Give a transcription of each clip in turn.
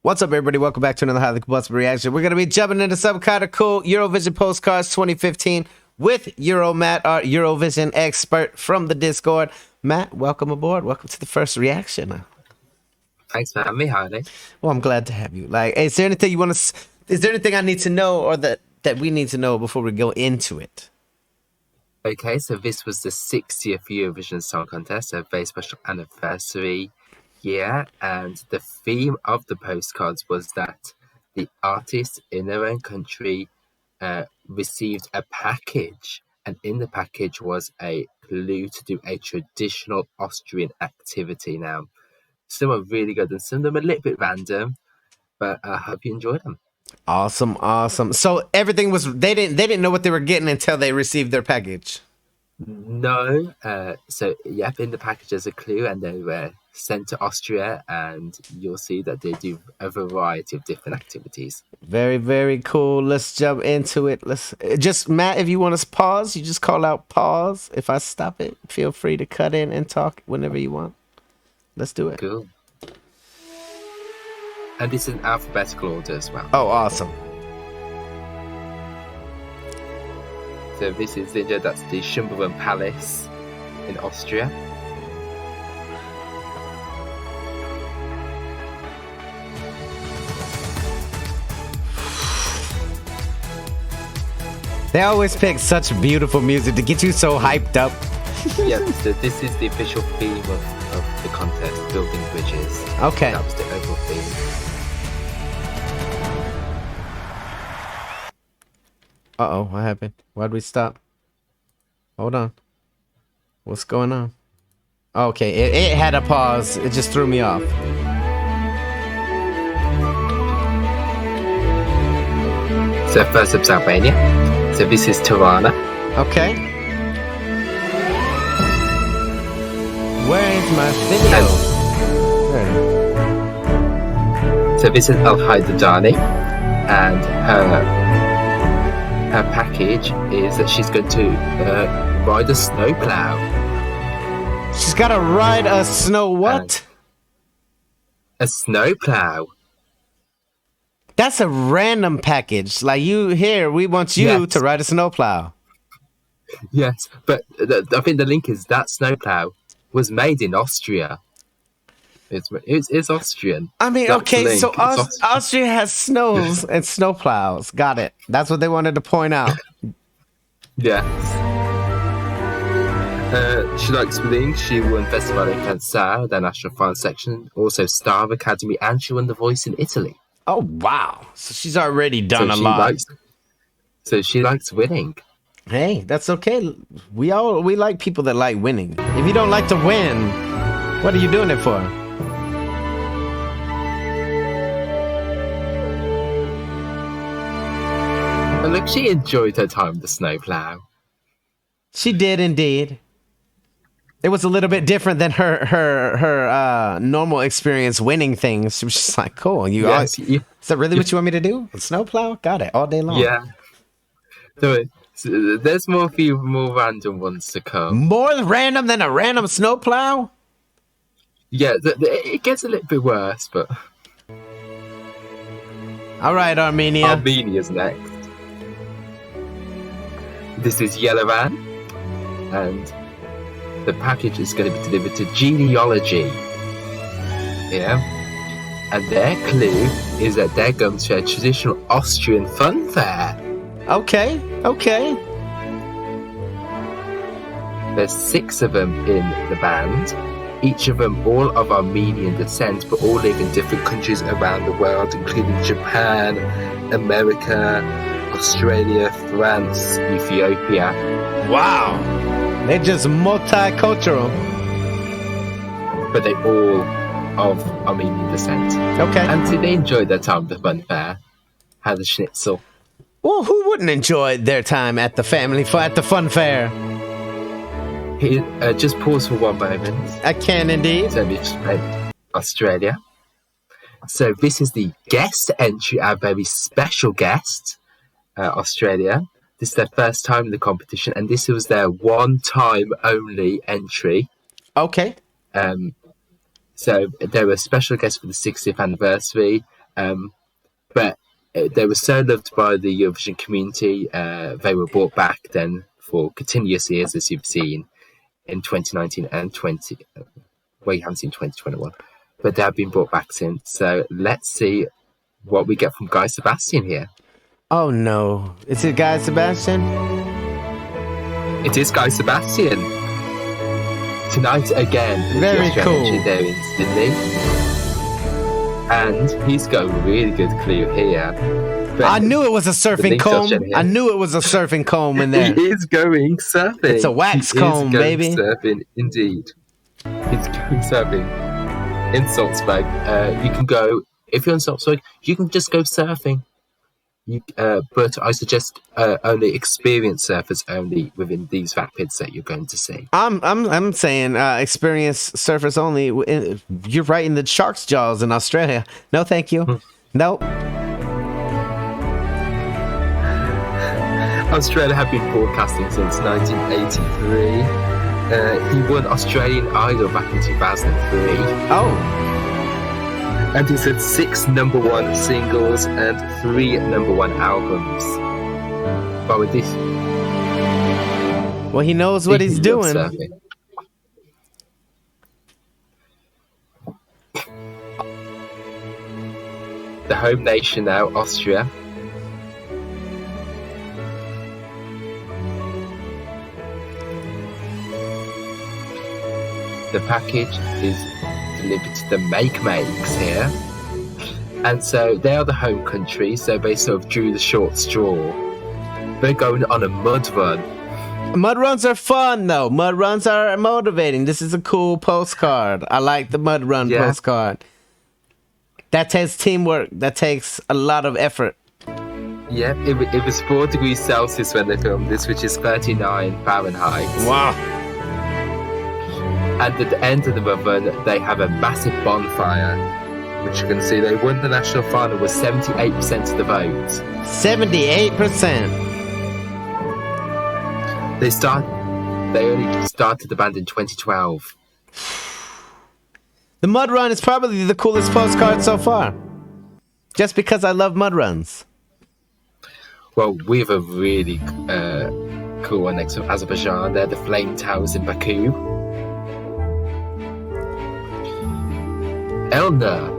What's up, everybody? Welcome back to another highly combustible reaction. We're going to be jumping into some kind of cool Eurovision Postcards 2015 with Matt, our Eurovision expert from the Discord. Matt, welcome aboard. Welcome to the first reaction. Thanks for having me, Harley. Well, I'm glad to have you. Like, is there anything you want to? Is there anything I need to know, or that we need to know before we go into it? Okay, so this was the 60th Eurovision Song Contest, a very special anniversary year, and the theme of the postcards was that the artists in their own country received a package, and in the package was a clue to do a traditional Austrian activity. Now, some are really good and some of them are a little bit random, but I hope you enjoyed them. Awesome. So everything was they didn't know what they were getting until they received their package. No, so yep, in the package there's a clue, and they were sent to Austria, and you'll see that they do a variety of different activities. Very, very cool. Let's jump into it. Let's just, Matt, if you want to pause, you just call out pause. If I stop it, feel free to cut in and talk whenever you want. Let's do it. Cool. And this is in alphabetical order as well. Oh, awesome. So this is that's the Schönbrunn Palace in Austria. They always pick such beautiful music to get you so hyped up. Yeah, so this is the official theme of the contest, building bridges. Okay. That was the overall theme. Uh-oh, what happened? Why'd we stop? Hold on. What's going on? Okay, it had a pause. It just threw me off. So first up's Albania. So this is Tirana. Okay. Where is my video? So this is AlphaTyler, and her package is that she's going to ride a snowplow. She's got to ride a snow what? A snowplow. That's a random package. Like, we want you to ride a snowplow. Yes, but I think the link is that snowplow was made in Austria. It's Austrian. I mean, okay, so Austria has snows and snowplows. Got it. That's what they wanted to point out. Yes. She likes swimming. She won Festival in Kansas, the national final section, also Star Academy, and she won The Voice in Italy. Oh, wow. So she's already done a lot. So she likes winning. Hey, that's okay. We like people that like winning. If you don't like to win, what are you doing it for? And look, she enjoyed her time with the snowplow. She did indeed. It was a little bit different than her normal experience winning things. She was just like, cool. Is that really what you want me to do? A snowplow? Got it. All day long. Yeah. So there's more random ones to come. More random than a random snowplow? Yeah, it gets a little bit worse, but... All right, Armenia. Armenia's next. This is Yerevan, and the package is going to be delivered to Genealogy. Yeah. And their clue is that they're going to a traditional Austrian fun fair. Okay. There's 6 of them in the band, each of them all of Armenian descent, but all live in different countries around the world, including Japan, America, Australia, France, Ethiopia. Wow. They're just multicultural. But they all of Armenian descent. Okay. And so they enjoyed their time at the fun fair. Had a schnitzel. Well, who wouldn't enjoy their time at the fun fair? Just pause for one moment. I can indeed. So we just played Australia. So this is the guest entry, our very special guest, Australia. This is their first time in the competition, and this was their one-time only entry. Okay. So they were special guests for the 60th anniversary, But they were so loved by the Eurovision community, they were brought back then for continuous years, as you've seen in 2019 and 20. Well, you haven't seen 2021, but they have been brought back since. So let's see what we get from Guy Sebastian here. Oh no, is it Guy Sebastian? It is Guy Sebastian. Tonight again. Very cool. There in Sydney. And he's got a really good clue here. But I knew it was a surfing comb. I knew it was a surfing comb in there. He is going surfing. It's a wax comb, baby. Surfing, indeed. He's going surfing in Salzburg. You can go, if you're in Salzburg, you can just go surfing. But I suggest only experienced surfers only within these rapids that you're going to see. I'm saying experienced surfers only. You're right in the shark's jaws in Australia. No, thank you. Nope. Australia have been broadcasting since 1983. He won Australian Idol back in 2003. Oh. And he's had 6 number 1 singles and 3 number 1 albums. But with this... Well, he knows what he's doing. The home nation now, Austria. The package is delivered to the Makes here, and so they are the home country, so they sort of drew the short straw. They're going on a mud run. Mud runs are fun though. Mud runs are motivating. This is a cool postcard. I like the mud run postcard. That takes teamwork. That takes a lot of effort. Yeah, it was 4 degrees Celsius when they filmed this, which is 39 Fahrenheit. Wow. And at the end of the run, they have a massive bonfire, which you can see they won the national final with 78% of the vote. 78%. They only started the band in 2012. The mud run is probably the coolest postcard so far. Just because I love mud runs. Well, we have a really cool one next to Azerbaijan. They're the Flame Towers in Baku. Elna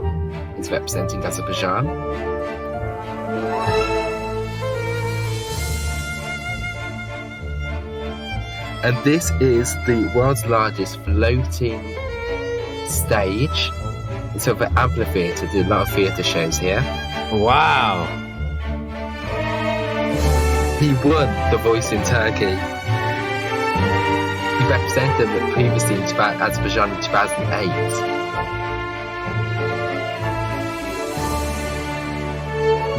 is representing Azerbaijan. And this is the world's largest floating stage. It's sort of an amphitheatre. Do a lot of theatre shows here. Wow. He won The Voice in Turkey. He represented them previously in Azerbaijan in 2008.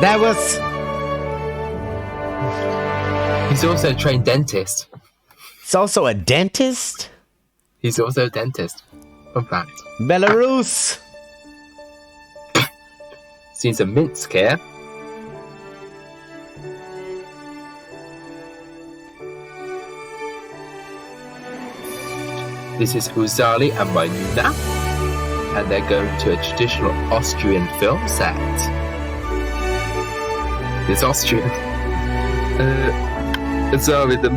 That was... He's also a trained dentist. He's also a dentist? He's also a dentist. Fun fact. Belarus. Seen some Minsk here. This is Uzali and Marino, and they're going to a traditional Austrian film set. It's Austrian. Sorry, the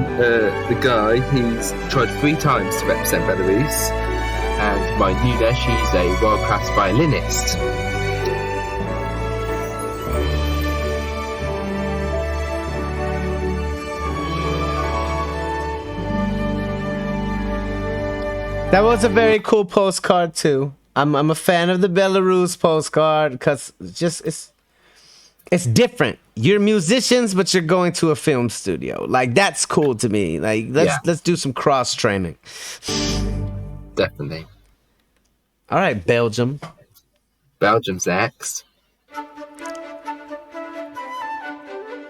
guy, he's tried 3 times to represent Belarus, and Marina, she's a world-class violinist. That was a very cool postcard too. I'm a fan of the Belarus postcard because it's different. You're musicians, but you're going to a film studio. Like, that's cool to me. Like, let's do some cross training. Definitely. All right, Belgium. Belgium's next.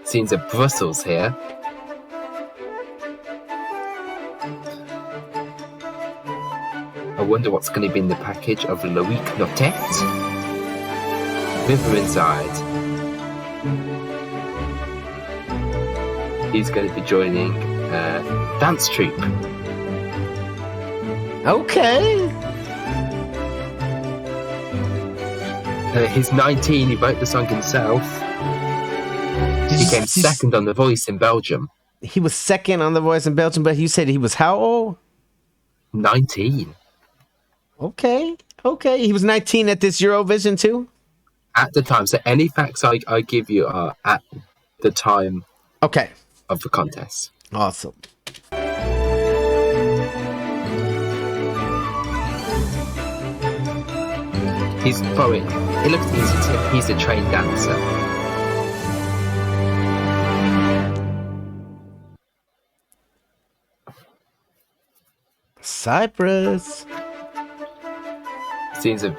Scenes of Brussels here. I wonder what's going to be in the package of Loïc Notet. With her inside. He's going to be joining dance troupe. Okay. He's 19. He wrote the song himself. He came second on The Voice in Belgium. He was second on The Voice in Belgium, but you said he was how old? 19. Okay. He was 19 at this Eurovision too? At the time. So any facts I give you are at the time of the contest. Awesome. He's poet. It looks like he's a trained dancer. Cyprus. Seems a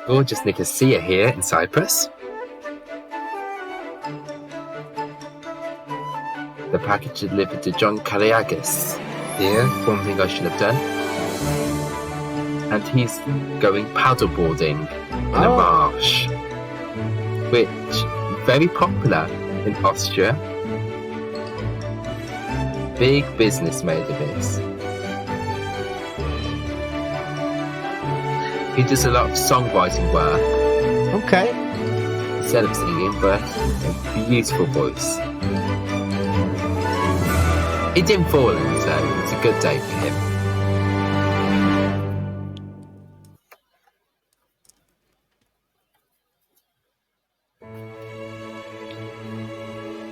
gorgeous Nicosia here in Cyprus. The package delivered to John Kaliagis. Here, one thing I should have done. And he's going paddleboarding in a marsh, which very popular in Austria. Big business made of this. He does a lot of songwriting work. Okay. Instead of singing, but a beautiful voice. He didn't fall in, so it's a good day for him.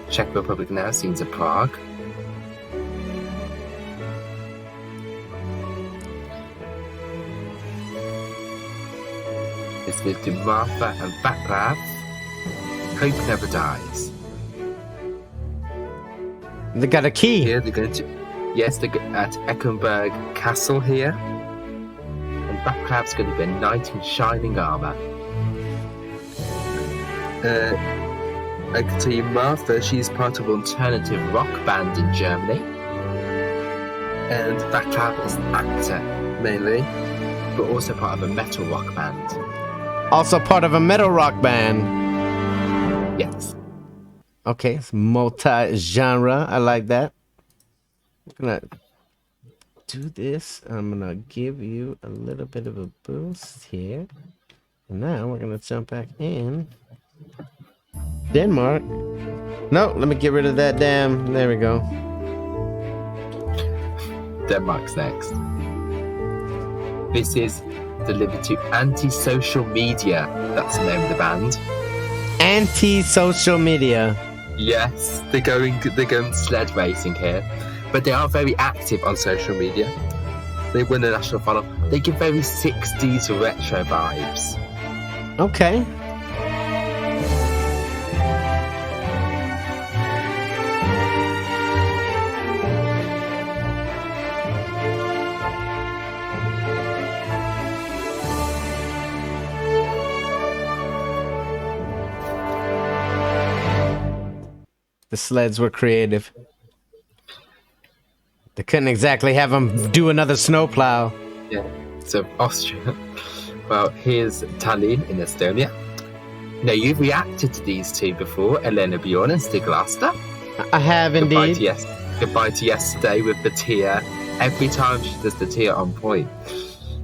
Czech Republic now, scenes of Prague. It's lived to Martha and Vaclav. Hope never dies. They got a key. Here they're going to, yes, they're at Eckenberg Castle here. And Vaclav's going to be a knight in shining armour. I can tell you Martha, she's part of an alternative rock band in Germany. And Vaclav is an actor, mainly, but also part of a metal rock band. Also part of a metal rock band. Yes. Okay, it's multi-genre. I like that. I'm gonna do this. I'm gonna give you a little bit of a boost here. And now we're gonna jump back in. Denmark. No, let me get rid of that damn. There we go. Denmark's next. This is delivered to Anti-Social Media. That's the name of the band. Anti-Social Media. Yes, they're going sled racing here, but they are very active on social media. They win a national follow. They give very 60s retro vibes. Okay. The sleds were creative. They couldn't exactly have them do another snowplow. Yeah, so Austria. Well, here's Tallinn in Estonia. Now, you've reacted to these two before, Elena Bjorn and Stig Lasta. I have indeed. Goodbye to yesterday with the tear. Every time she does the tear on point.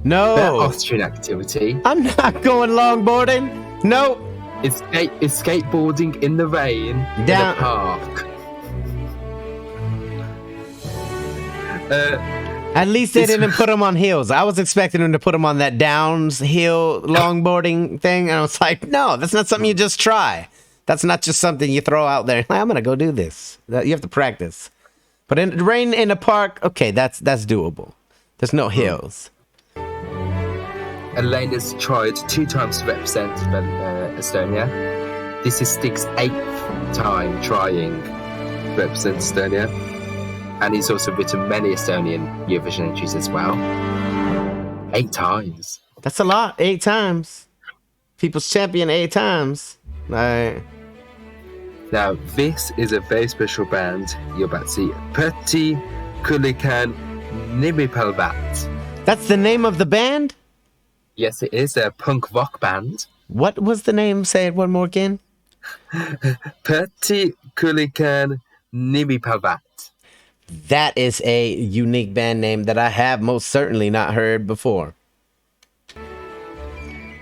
No. Their Austrian activity. I'm not going longboarding. Nope. It's skateboarding in the rain in a park. At least they didn't put them on hills. I was expecting them to put them on that downhill longboarding thing. And I was like, no, that's not something you just try. That's not just something you throw out there. I'm going to go do this. You have to practice. But in rain in a park, okay, that's doable. There's no hills. Elena's tried 2 times to represent Estonia. This is Stig's 8th time trying to represent Estonia. And he's also written many Estonian Eurovision entries as well. 8 times. That's a lot. 8 times. People's champion 8 times. Right. Now, this is a very special band you're about to see. Pertti Kulikan Nimipalvat. That's the name of the band? Yes, it is a punk rock band. What was the name? Say it one more again. Pertti Kulikan Nimipalvat. That is a unique band name that I have most certainly not heard before.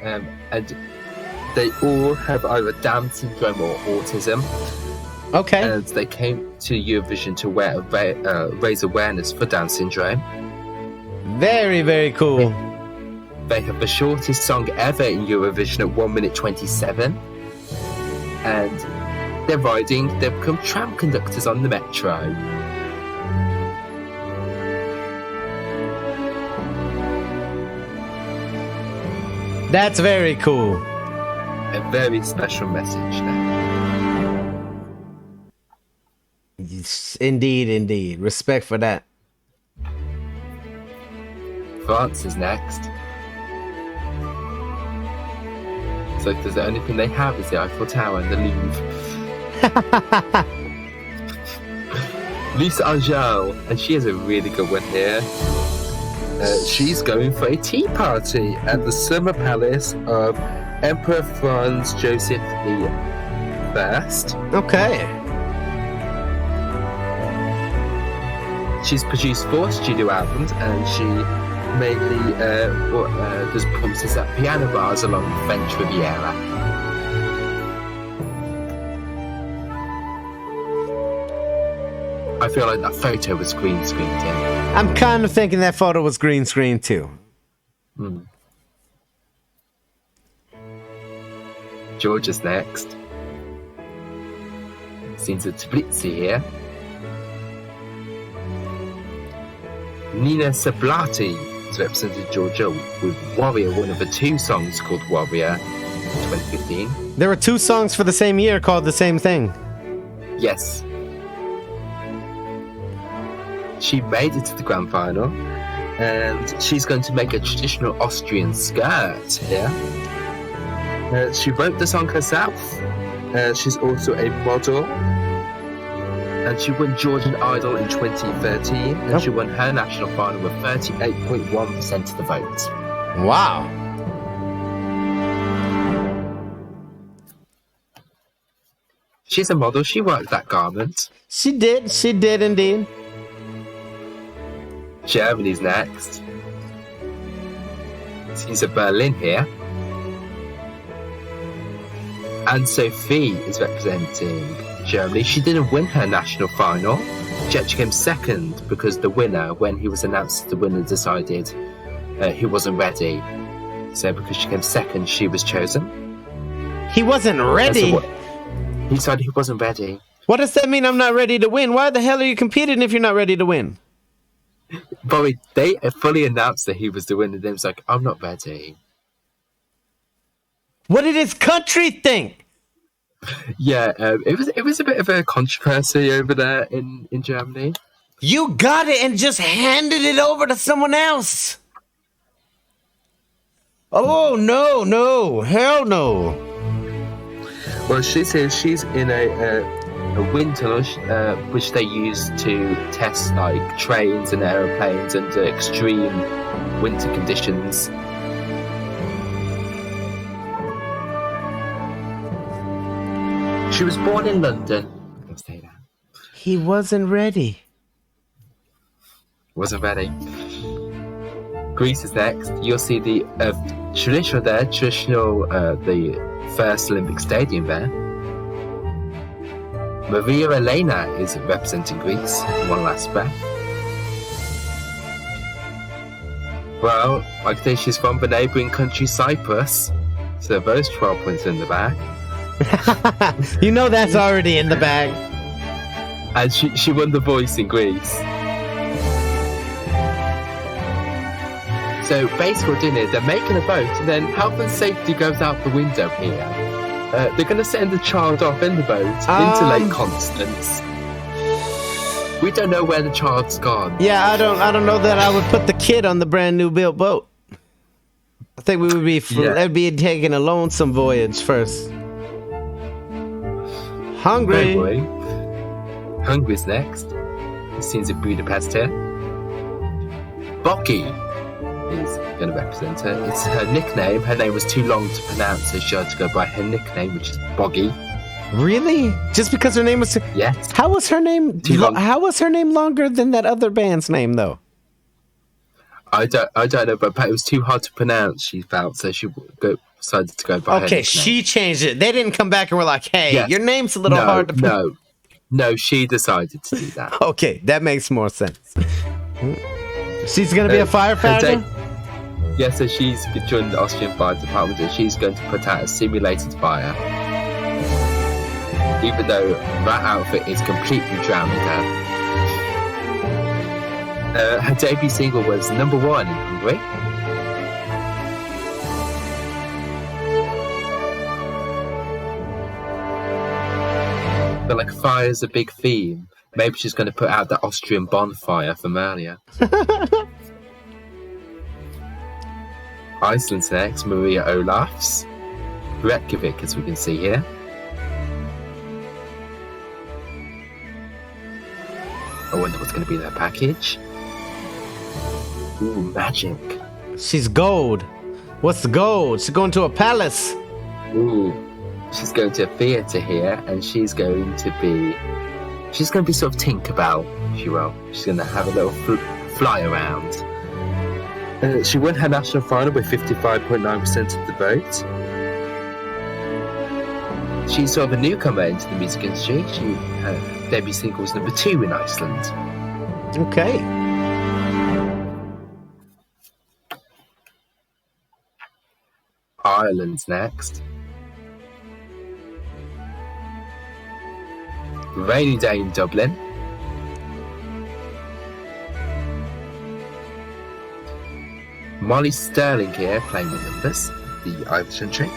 And They all have either Down syndrome or autism. Okay. And they came to Eurovision to raise awareness for Down syndrome. Very, very cool. They have the shortest song ever in Eurovision at 1 minute 27. And they've become tram conductors on the metro. That's very cool. A very special message now. Indeed, indeed. Respect for that. France is next. So if there's the only thing they have is the Eiffel Tower and the Louvre. Lisa Angel, and she has a really good one here. She's going for a tea party at the Summer Palace of Emperor Franz Joseph I. Okay. She's produced 4 studio albums, and she mainly does performances at piano bars along the French Riviera. I feel like that photo was green screened in. I'm kind of thinking that photo was green screen too. Georgia's next. Scenes of Tbilisi here. Nina Sablati has represented Georgia with Warrior, one of the 2 songs called Warrior in 2015. There were 2 songs for the same year called the same thing. Yes. She made it to the grand final, and she's going to make a traditional Austrian skirt here. She wrote the song herself. She's also a model. And she won Georgian Idol in 2013, and she won her national final with 38.1% of the vote. Wow. She's a model. She worked that garment. She did indeed. Germany's next. She's at Berlin here. And Sophie is representing Germany. She didn't win her national final. She actually came second because the winner, when he was announced, the winner decided he wasn't ready. So because she came second, she was chosen. He wasn't ready? He decided he wasn't ready. What does that mean? I'm not ready to win? Why the hell are you competing if you're not ready to win? But they fully announced that he was the winner. Then it was like, I'm not ready. What did his country think? Yeah, it was a bit of a controversy over there in Germany. You got it and just handed it over to someone else. Oh, no, hell no. Well, she says she's in a wind tunnel which they use to test like trains and aeroplanes under extreme winter conditions. She was born in London. Let's say that. He wasn't ready. Wasn't ready. Greece is next. You'll see the traditional, the first Olympic stadium there. Maria Elena is representing Greece. One last breath. Well, I can say she's from the neighbouring country Cyprus. So those 12 points in the bag. You know that's already in the bag. And she won The Voice in Greece. So basically what they're doing is they're making a boat, and then health and safety goes out the window here. They're going to send the child off in the boat into Lake Constance. We don't know where the child's gone. Yeah, I don't know that I would put the kid on the brand new built boat. I think we would be that'd be taking a lonesome voyage first. Hungary. Hungary's next. Scenes of Budapest here. Boki is going to represent her. It's her nickname. Her name was too long to pronounce, so she had to go by her nickname, which is Boggy. Really? Just because her name was... Yes. How was her name... How was her name longer than that other band's name, though? I don't know, but it was too hard to pronounce, she felt, so she decided to go by her Okay, nickname. she changed it. They didn't come back and were like, hey, Yes. your name's a little hard to pronounce. No, she decided to do that. Okay, that makes more sense. She's going to be a firefighter? Yeah, so she's joined the Austrian Fire Department and she's going to put out a simulated fire. Even though that outfit is completely drowning her. Her debut single was #1 in Hungary. But like fire is a big theme. Maybe she's going to put out the Austrian bonfire for Malia. Iceland's next, Maria Olafs. Reykjavik, as we can see here. I wonder what's going to be in her package. Ooh, magic. She's gold. What's the gold? She's going to a palace. Ooh. She's going to a theatre here, and she's going to be sort of Tinkerbell, if you will. She's going to have a little fly around. She won her national final with 55.9% of the vote. She's sort of a newcomer into the music industry. Her debut single was #2 in Iceland. Okay. Ireland's next. Rainy day in Dublin. Molly Sterling here playing the numbers, the Irish entry.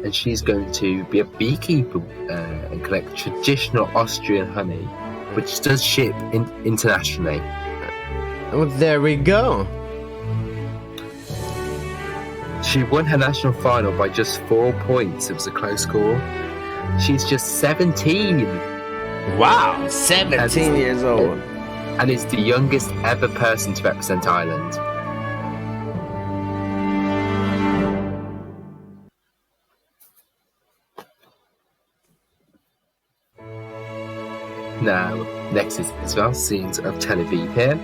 And she's going to be a beekeeper and collect traditional Austrian honey, which does ship internationally. Well, there we go. She won her national final by just 4 points. It was a close call. She's just 17. Wow, 17 years old. And is the youngest ever person to represent Ireland. Now, next is Israel, scenes of Tel Aviv here.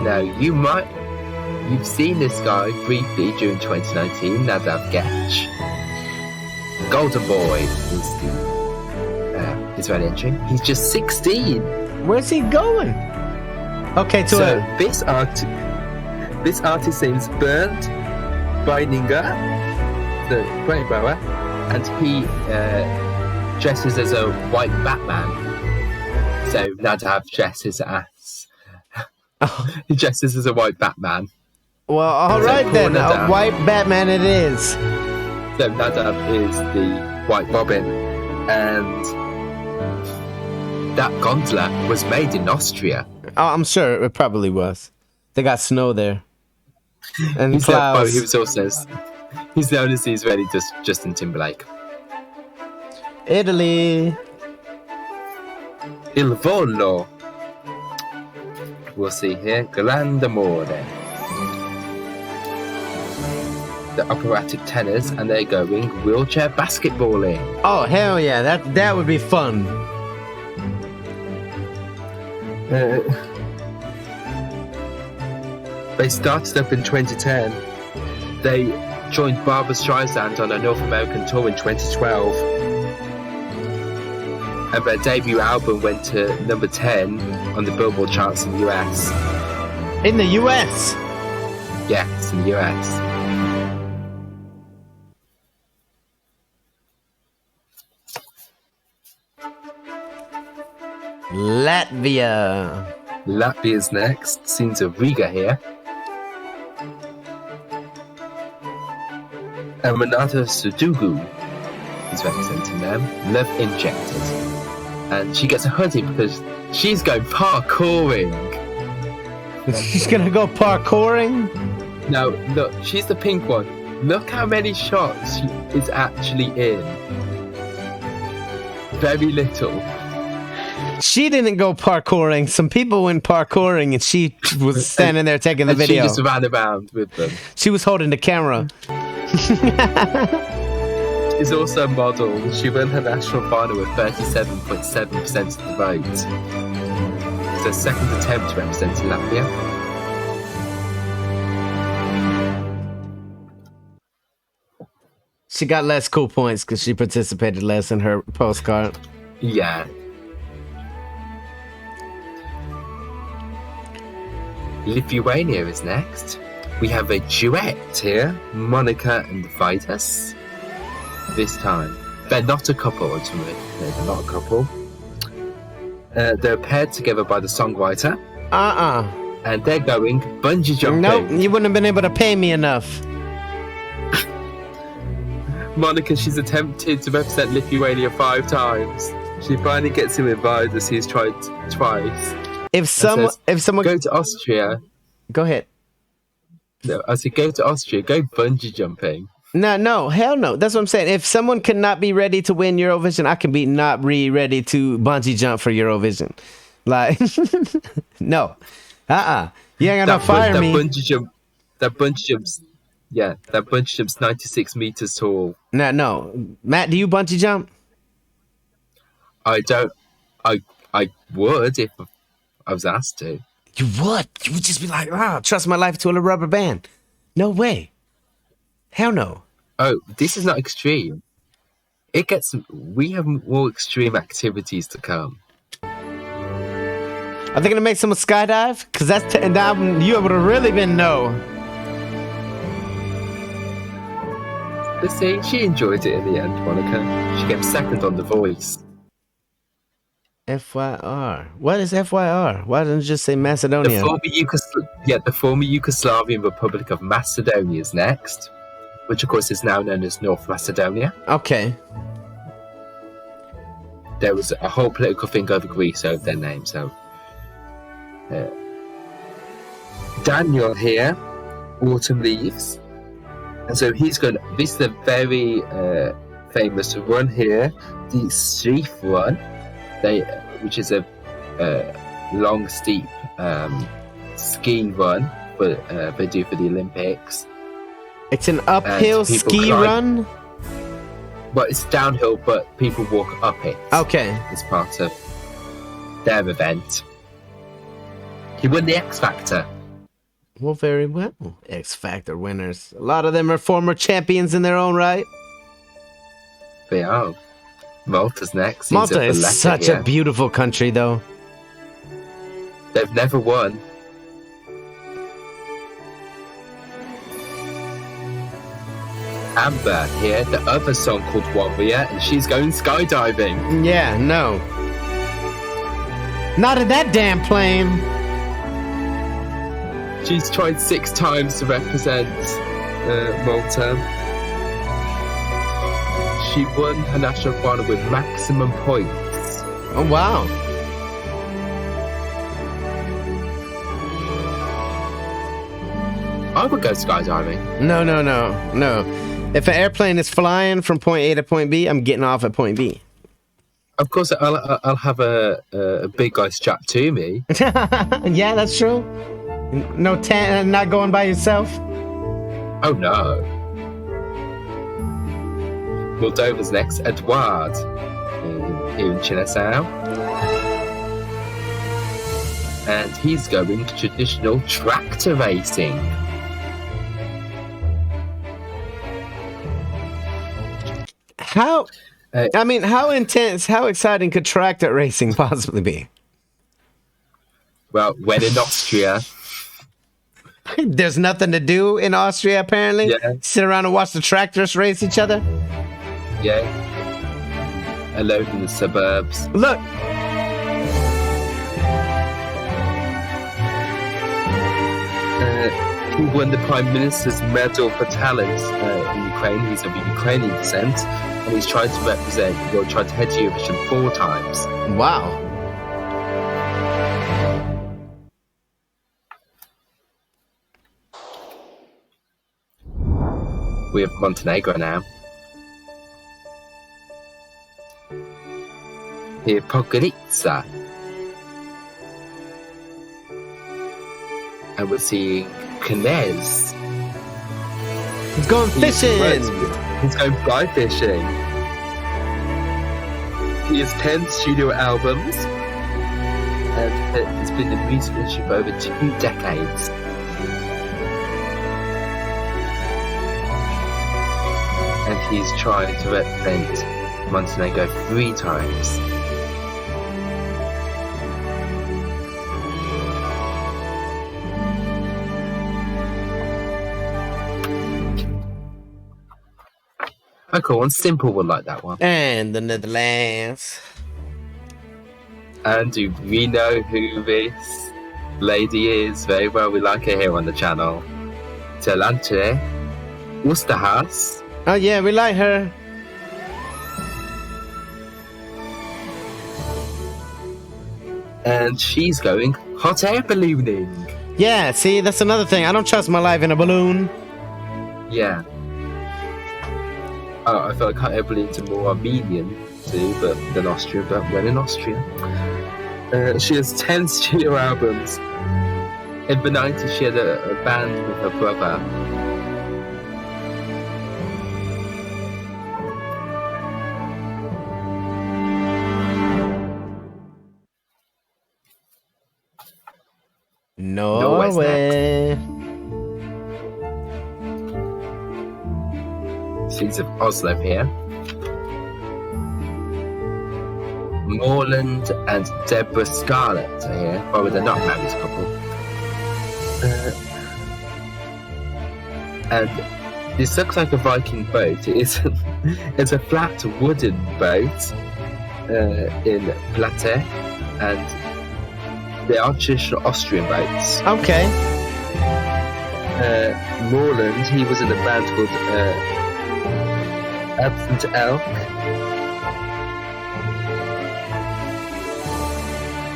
Now, you've seen this guy briefly during 2019, Nadav Getch. Golden Boy is the Israeli entry. He's just 16. Where's he going? Okay, this artist's name's Bernd Beininger, the great blower, and he dresses as a white Batman. So Nadav dresses as he dresses as a white Batman. Well, all right then, a white Batman it is. So Nadav is the white Robin, and that gondola was made in Austria. Oh, I'm sure it probably was. They got snow there. And clouds. He's known as the Israeli Justin Timberlake. Italy. Il Volo. We'll see here. Grande Amore. The operatic tenors, and they're going wheelchair basketballing. Oh, hell yeah. That would be fun. They started up in 2010. They joined Barbra Streisand on a North American tour in 2012. And their debut album went to #10 on the Billboard charts in the US. In the US? Yes, in the US. Latvia. Latvia's next. Scenes of Riga here. And Renata Sudugu is representing them. Love Injected. And she gets a hoodie because she's going parkouring. She's gonna go parkouring? No, look, she's the pink one. Look how many shots she is actually in. Very little. She didn't go parkouring. Some people went parkouring and she was standing there taking the video. She just ran around with them. She was holding the camera. She's also a model. She won her national final with 37.7% of the vote. It's her second attempt representing Latvia. She got less cool points because she participated less in her postcard. Yeah. Lithuania is next. We have a duet here, Monica and Vitus. This time. They're not a couple, ultimately. They're not a couple. They're paired together by the songwriter. And they're going bungee jumping. Nope, you wouldn't have been able to pay me enough. Monica, she's attempted to represent Lithuania 5 times. She finally gets him invited as he's tried twice. If someone go to Austria. Go ahead. No, I said go to Austria, go bungee jumping. No, hell no. That's what I'm saying. If someone could not be ready to win Eurovision, I can be not ready to bungee jump for Eurovision. Like, no. You ain't gonna fire me. That bungee jump's 96 meters tall. No. Matt, do you bungee jump? I don't. I would if I was asked to. You would? You would just be like, trust my life to a rubber band. No way. Hell no. Oh, this is not extreme. We have more extreme activities to come. Are they gonna make someone skydive? Cause you would have really been no. But see, she enjoyed it in the end, Monica. She came second on The Voice. FYR. What is FYR? Why didn't you just say Macedonia? The former Yugoslavian Republic of Macedonia is next, which of course is now known as North Macedonia. Okay. There was a whole political thing over Greece over their name, so... Daniel here, Autumn Leaves. And so he's going... This is a very famous run here, the Streem run, which is a long, steep ski run they do for the Olympics. It's an uphill ski run? Well, it's downhill, but people walk up it. Okay. It's part of their event. He won the X Factor. Well, very well. X Factor winners. A lot of them are former champions in their own right. They are. Malta's next. Malta is such a beautiful country, though. They've never won. Amber here, the other song called Warrior, and she's going skydiving. Yeah, no. Not in that damn plane. She's tried 6 times to represent Malta. She won her national final with maximum points. Oh, wow. I would go skydiving. No. If an airplane is flying from point A to point B, I'm getting off at point B. Of course, I'll have a big guy strapped to me. Yeah, that's true. No tent, not going by yourself. Oh no. Moldova's next, Eduard, here in Chinasau. And he's going traditional tractor racing. How intense, how exciting could tractor racing possibly be? Well, when in Austria. There's nothing to do in Austria, apparently? Yeah. Sit around and watch the tractors race each other? Yeah. Alone in the suburbs. Look! He won the Prime Minister's Medal for Talent in Ukraine. He's of Ukrainian descent, and he's tried to tried to head to Eurovision 4 times. Wow. We have Montenegro now. Here, Podgorica. And we're seeing Knez. He's going fishing! He's going fly fishing. He has 10 studio albums. And he's been in music industry for over 2 decades. And he's tried to represent Montenegro 3 times. Oh, cool one, simple one like that one. And the Netherlands. And do we know who this lady is? Very well, we like her here on the channel. Talante Oosterhuis. Oh yeah, we like her. And she's going hot air ballooning. Yeah, see, that's another thing. I don't trust my life in a balloon. Yeah. Oh, I feel like hot air balloons are more Armenian too, than Austrian, but when in Austria. She has 10 studio albums. In the 90s, she had a band with her brother. Norway. Seeds of Oslo here. Morland and Deborah Scarlett are here. Oh, they're not a married couple. And this looks like a Viking boat. It's a flat wooden boat in Platte, and they are traditional Austrian boats. Okay. Morland, he was in a band called Absent Elk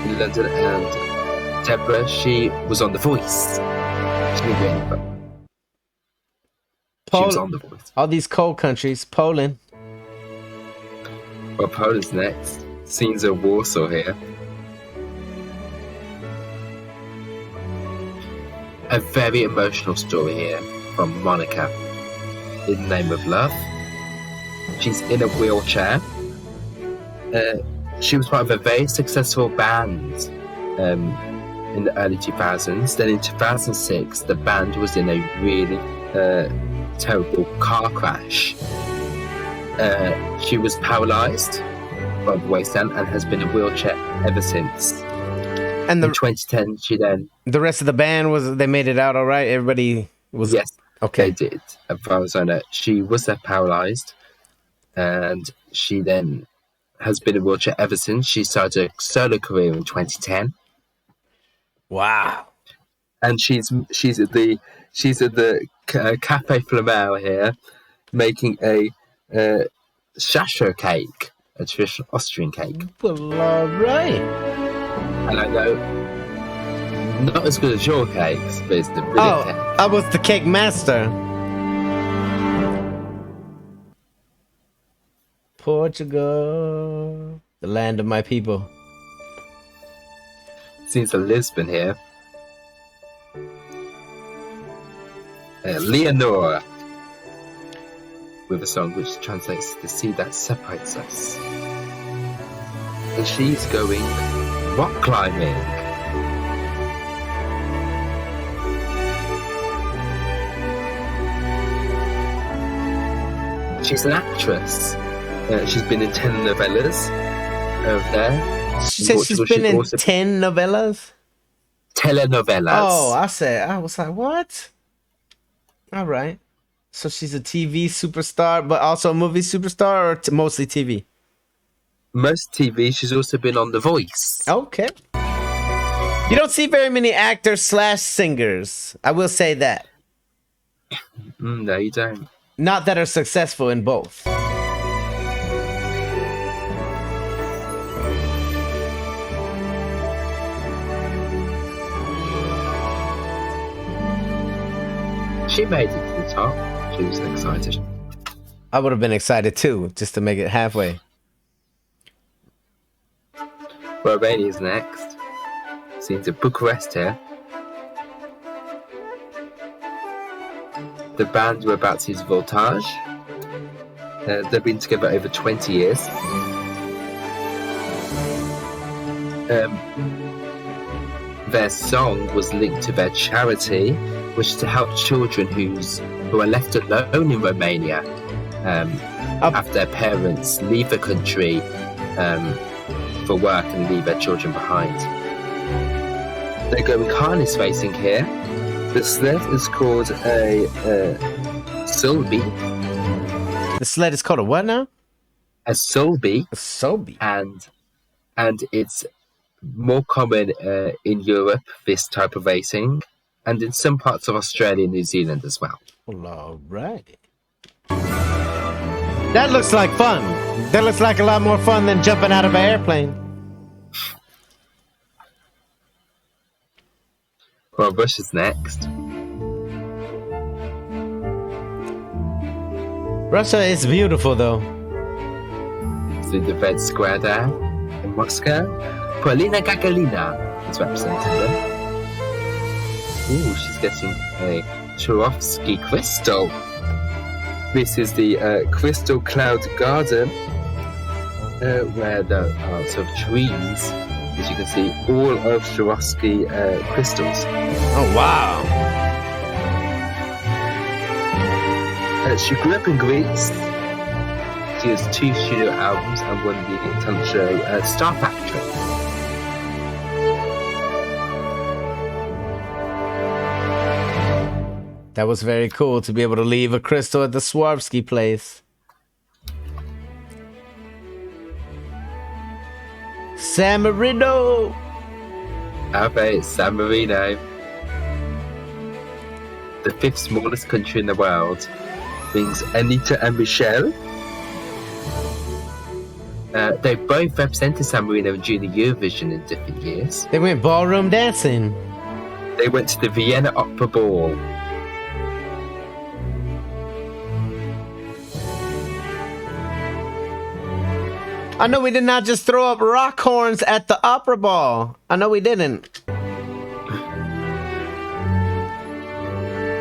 in London, and Deborah, she was on The Voice. She was on The Voice. All these cold countries. Poland. Well, Poland's next. Scenes of Warsaw here. A very emotional story here from Monica. In the Name of Love. She's in a wheelchair. She was part of a very successful band in the early 2000s. Then in 2006, the band was in a really terrible car crash. She was paralysed from the waist down and has been in a wheelchair ever since. And in 2010, she then... The rest of the band, they made it out all right? Everybody was... Yes, okay. They did. As far as I know, she was paralysed, and she then has been in a wheelchair ever since. She started a solo career in 2010. Wow. And she's at the Café Flamel here, making a shasho cake, a traditional Austrian cake. Well, all right. And I know, not as good as your cakes, but it's the brilliant cake. I was the cake master. Portugal, the land of my people. Seems a Lisbon here. Leonora, with a song which translates to the sea that separates us. And she's going rock climbing. She's an actress. She's been in 10 novellas over there. She said she's been in 10 novellas? Telenovelas. Oh, I was like, what? All right. So she's a TV superstar, but also a movie superstar, or mostly TV? Most TV. She's also been on The Voice. Okay. You don't see very many actors / singers. I will say that. No, you don't. Not that are successful in both. She made it to the top. She was excited. I would have been excited too, just to make it halfway. Romania's next. Scenes of Bucharest here. The band were about to use Voltage. They've been together over 20 years. Their song was linked to their charity, which is to help children who are left alone in Romania. have their parents leave the country for work and leave their children behind. They're going harness racing here. The sled is called a sulby. The sled is called a what now? A sulby. A sulby. And it's more common in Europe, this type of racing, and in some parts of Australia and New Zealand as well. Well, all right. That looks like fun. That looks like a lot more fun than jumping out of an airplane. Well, Russia's next. Russia is beautiful, though. See the red square there in Moscow? Polina Gagarina is representing them. Ooh, she's getting a Swarovski crystal. This is the Crystal Cloud Garden, where there are sort of trees, as you can see, all of Swarovski crystals. Oh, wow. She grew up in Greece. She has 2 studio albums and won the talent show Star Factory. That was very cool to be able to leave a crystal at the Swarovski place. San Marino! Okay, San Marino. The 5th smallest country in the world. Brings Anita and Michelle. They both represented San Marino during the Eurovision in different years. They went ballroom dancing. They went to the Vienna Opera Ball. I know we did not just throw up rock horns at the opera ball. I know we didn't.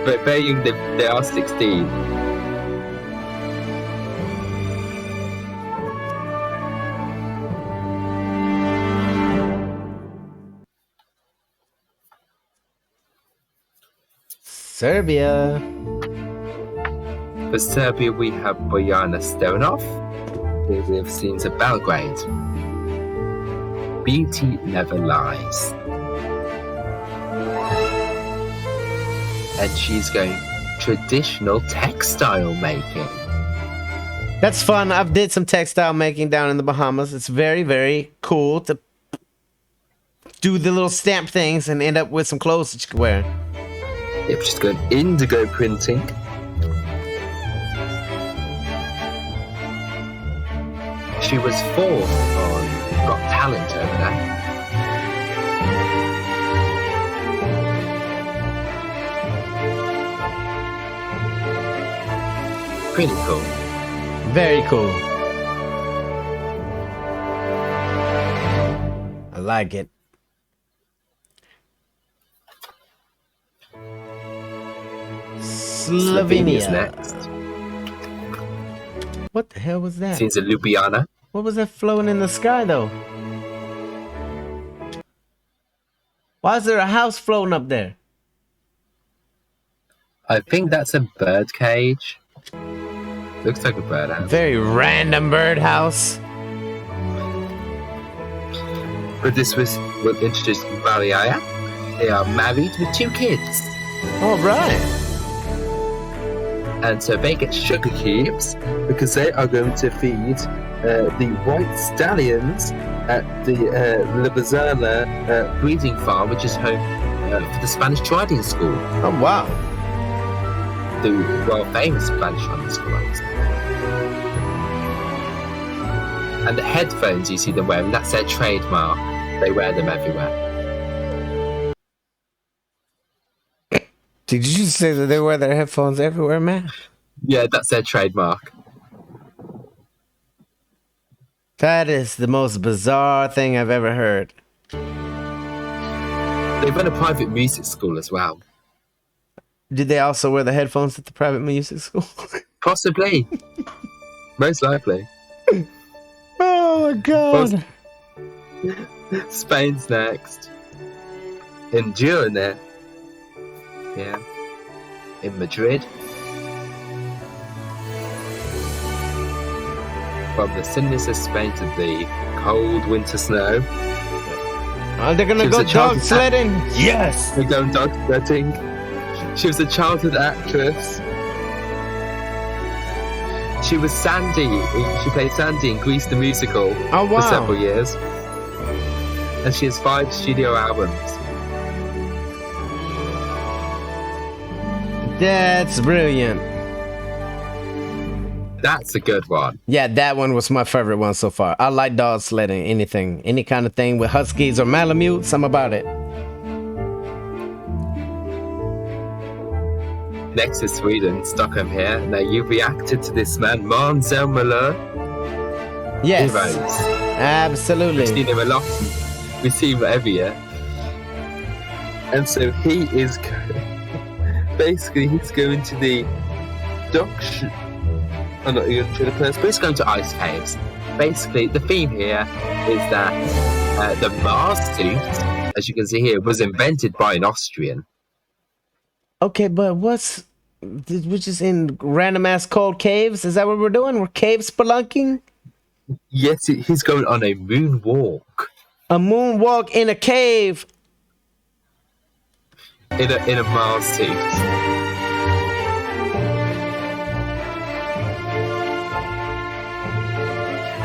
But very young, they are 16. Serbia. For Serbia, we have Bojana Stojanov, who lives scenes of Belgrade. Beauty never lies. And she's going traditional textile making. That's fun. I've did some textile making down in the Bahamas. It's very, very cool to do the little stamp things and end up with some clothes that you can wear. Yep, she's going indigo printing. She was 4th on Got Talent over there. Pretty cool. Very cool. I like it. Slovenia's next. What the hell was that? Seems a Ljubljana. What was that floating in the sky, though? Why is there a house floating up there? I think that's a bird cage. Looks like a birdhouse. Very random birdhouse. But this was what introduced Valia. They are married with 2 kids. All right. And so they get sugar cubes because they are going to feed the white stallions at the Libazana breeding farm, which is home for the Spanish riding school. Oh, wow. The world-famous Spanish riding school. And the headphones you see them wearing, that's their trademark. They wear them everywhere. Did you say that they wear their headphones everywhere, man? Yeah, that's their trademark. That is the most bizarre thing I've ever heard. They run a private music school as well. Did they also wear the headphones at the private music school? Possibly. Most likely. Oh, my God. Spain's next. In Girona. Yeah. In Madrid. from the sunniness of Spain to the cold winter snow. Oh, they're gonna go dog sledding. Yes, they're going dog sledding. She was a childhood actress. She was Sandy. She played Sandy in Grease the musical for several years, and she has 5 studio albums. That's brilliant. That's a good one. Yeah, that one was my favorite one so far. I like dog sledding, anything, any kind of thing with huskies or malamutes. I'm about it. Next is Sweden, Stockholm here. Now you reacted to this man, Måns Zelmerlöw. Yes, Heroes. Absolutely. We've seen him a lot. We see him every year. And so he is basically he's going to the Dutch. I'm not even sure the place, but he's going to ice caves. Basically, the theme here is that the Mars suit, as you can see here, was invented by an Austrian. Okay, but we're just in random ass cold caves? Is that what we're doing? We're cave spelunking? Yes, he's going on a moonwalk. A moonwalk in a cave? In a Mars suit.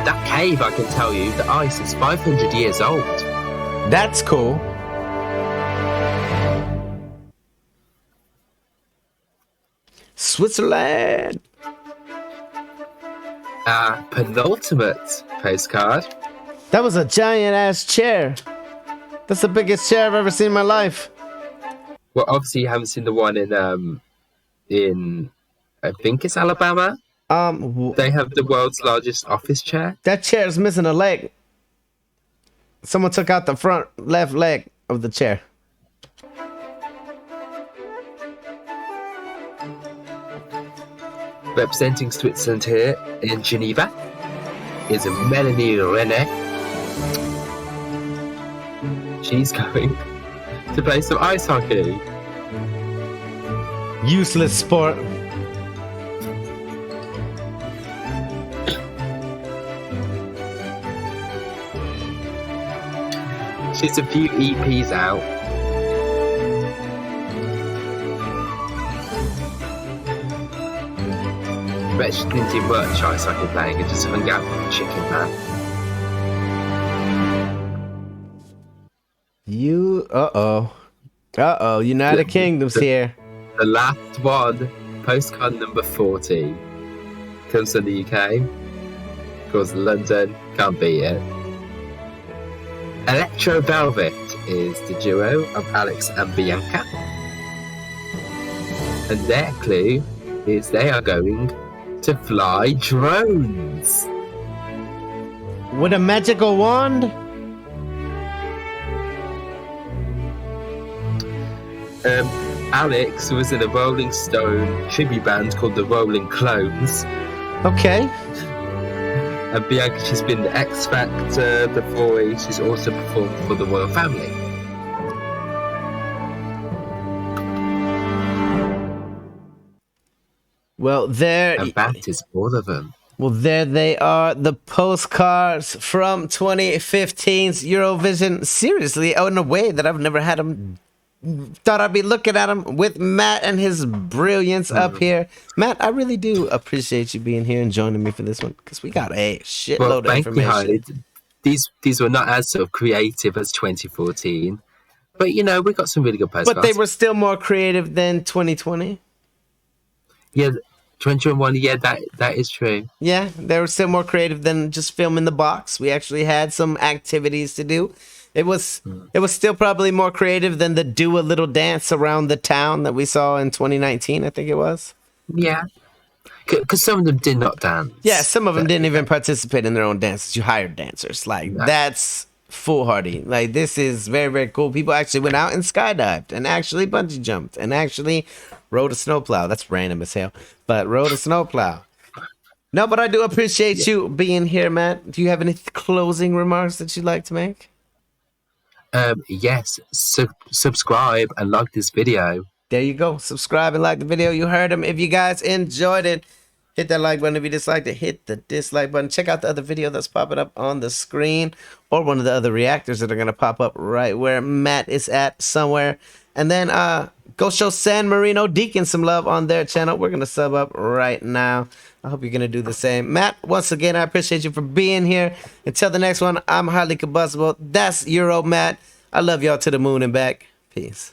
That cave, I can tell you, the ice is 500 years old. That's cool. Switzerland. Penultimate postcard. That was a giant ass chair. That's the biggest chair I've ever seen in my life. Well, obviously you haven't seen the one in I think it's Alabama. They have the world's largest office chair. That chair is missing a leg. Someone took out the front left leg of the chair. Representing Switzerland here in Geneva is Melanie Rene. She's going to play some ice hockey. Useless sport. She's a few EPs out. Bet she didn't do much ice hockey playing and just hung out with the chicken man. United Kingdom's here. The last one, postcard number 40, comes from the UK. Of course, London, can't beat it. Electro Velvet is the duo of Alex and Bianca. And their clue is they are going to fly drones. With a magical wand? Alex was in a Rolling Stone tribute band called the Rolling Clones. Okay. And Bianca, she's been the X Factor, The Voice. She's also performed for the Royal Family. Well, and that is all of them. Well, there they are, the postcards from 2015's Eurovision. Seriously, in a way that I've never had them. Thought I'd be looking at him with Matt and his brilliance up here. Matt, I really do appreciate you being here and joining me for this one, because we got a shitload of information. These were not as sort of creative as 2014, but you know, we got some really good postcards. But they were still more creative than 2020. Yeah, 2021. Yeah, that is true. Yeah, they were still more creative than just film in the box. We actually had some activities to do. It was still probably more creative than the do a little dance around the town that we saw in 2019, I think it was. Yeah. Because some of them did not dance. Yeah, some of them didn't even participate in their own dances. You hired dancers. Like, that's foolhardy. Like, this is very, very cool. People actually went out and skydived and actually bungee jumped and actually rode a snowplow. That's random as hell. But rode a snowplow. No, but I do appreciate you being here, Matt. Do you have any closing remarks that you'd like to make? Yes, subscribe and like this video. There you go. Subscribe and like the video. You heard him. If you guys enjoyed it, Hit that like button if you disliked it. Hit the dislike button. Check out the other video that's popping up on the screen, or one of the other reactors that are going to pop up right where Matt is at somewhere. And then go show San Marino Deacon some love on their channel. We're going to sub up right now. I hope you're going to do the same. Matt, once again, I appreciate you for being here. Until the next one, I'm highly combustible. That's Euro Matt. I love y'all to the moon and back. Peace.